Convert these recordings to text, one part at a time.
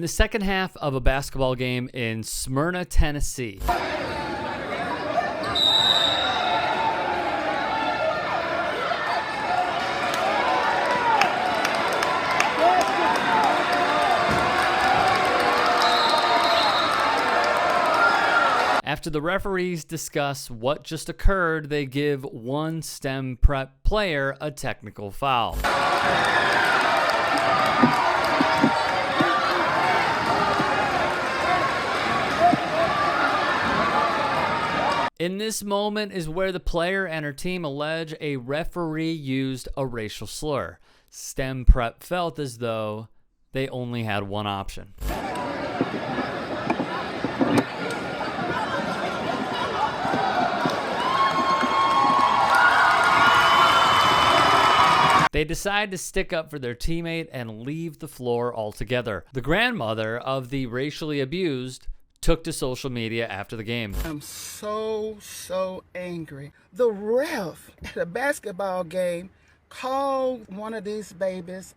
the second half of a basketball game in Smyrna, Tennessee. After the referees discuss what just occurred, they give one STEM prep player a technical foul. In this moment is where the player and her team allege a referee used a racial slur. STEM prep felt as though they only had one option. They decide to stick up for their teammate and leave the floor altogether. The grandmother of the racially abused took to social media after the game. I'm so angry. The ref at a basketball game called one of these babies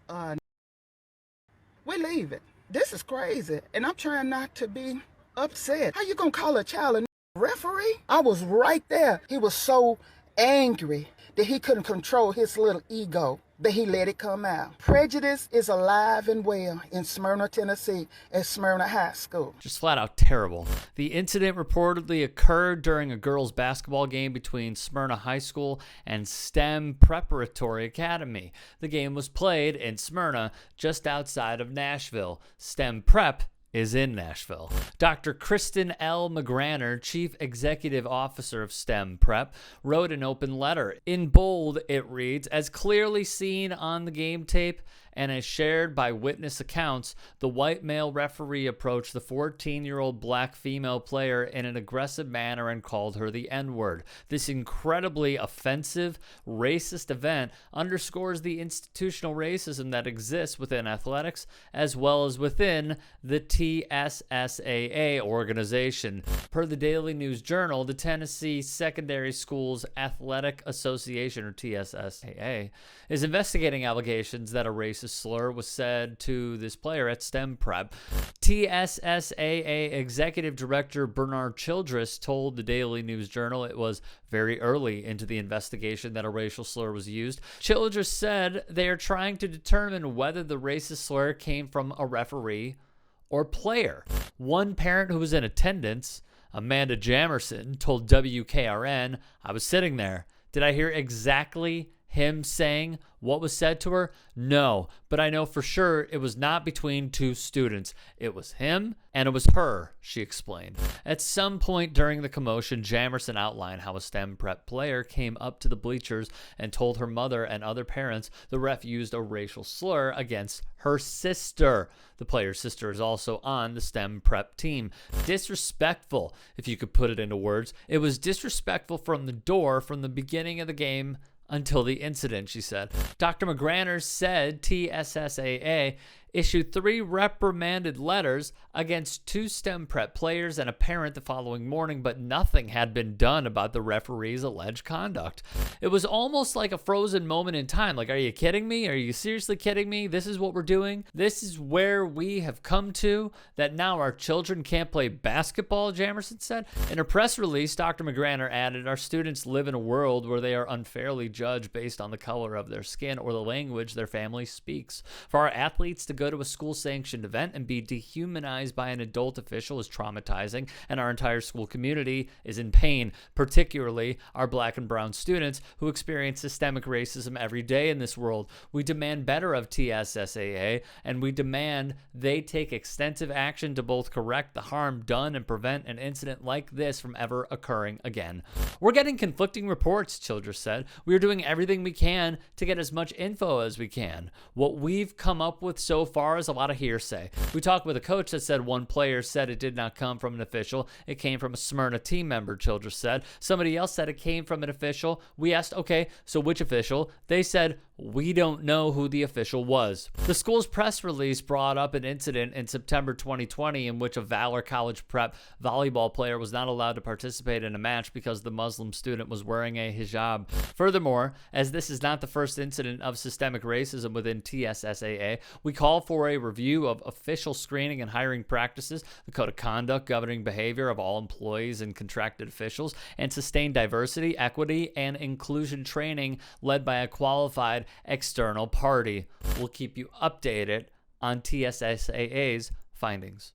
we leave it. This is crazy. And I'm trying not to be upset. How you gonna call a child a referee? I was right there. He was so angry that he couldn't control his little ego, that he let it come out. Prejudice is alive and well in Smyrna, Tennessee, at Smyrna High School. Just flat out terrible. The incident reportedly occurred during a girls' basketball game between Smyrna High School and STEM Preparatory Academy. The game was played in Smyrna, just outside of Nashville. STEM Prep is in Nashville. Dr. Kristen L. McGranner, Chief Executive Officer of STEM Prep, wrote an open letter. In bold, it reads, "As clearly seen on the game tape and as shared by witness accounts, the white male referee approached the 14-year-old black female player in an aggressive manner and called her the N-word. This incredibly offensive, racist event underscores the institutional racism that exists within athletics as well as within the TSSAA organization." Per the Daily News Journal, the Tennessee Secondary Schools Athletic Association, or TSSAA, is investigating allegations that a racist slur was said to this player at STEM Prep. TSSAA Executive Director Bernard Childress told the Daily News Journal it was very early into the investigation that a racial slur was used. Childress said they are trying to determine whether the racist slur came from a referee or player. One parent who was in attendance, Amanda Jamerson, told WKRN, "I was sitting there. Did I hear exactly him saying what was said to her? No, but I know for sure it was not between two students. It was him and it was her," she explained. At some point during the commotion, Jamerson outlined how a STEM Prep player came up to the bleachers and told her mother and other parents the ref used a racial slur against her sister. The player's sister is also on the STEM Prep team. Disrespectful, if you could put it into words. It was disrespectful from the door, from the beginning of the game until the incident, she said. Dr. McGranner said TSSAA issued 3 reprimanded letters against 2 STEM Prep players and a parent the following morning, but nothing had been done about the referee's alleged conduct. It was almost like a frozen moment in time. Like, are you kidding me? Are you seriously kidding me? This is what we're doing? This is where we have come to, that now our children can't play basketball, Jamerson said. In a press release, Dr. McGranner added, "Our students live in a world where they are unfairly judged based on the color of their skin or the language their family speaks. For our athletes to go to a school-sanctioned event and be dehumanized by an adult official is traumatizing, and our entire school community is in pain, particularly our black and brown students who experience systemic racism every day in this world. We demand better of TSSAA, and we demand they take extensive action to both correct the harm done and prevent an incident like this from ever occurring again." We're getting conflicting reports, Childress said. "We are doing everything we can to get as much info as we can. What we've come up with so far is a lot of hearsay. We talked with a coach that said one player said it did not come from an official. It came from a Smyrna team member," Childress said. "Somebody else said it came from an official. We asked, okay, so which official? They said, we don't know who the official was." The school's press release brought up an incident in September 2020 in which a Valor College Prep volleyball player was not allowed to participate in a match because the Muslim student was wearing a hijab. Furthermore, as this is not the first incident of systemic racism within TSSAA, we call call for a review of official screening and hiring practices, the code of conduct governing behavior of all employees and contracted officials, and sustain diversity, equity, and inclusion training led by a qualified external party. We'll keep you updated on TSSAA's findings.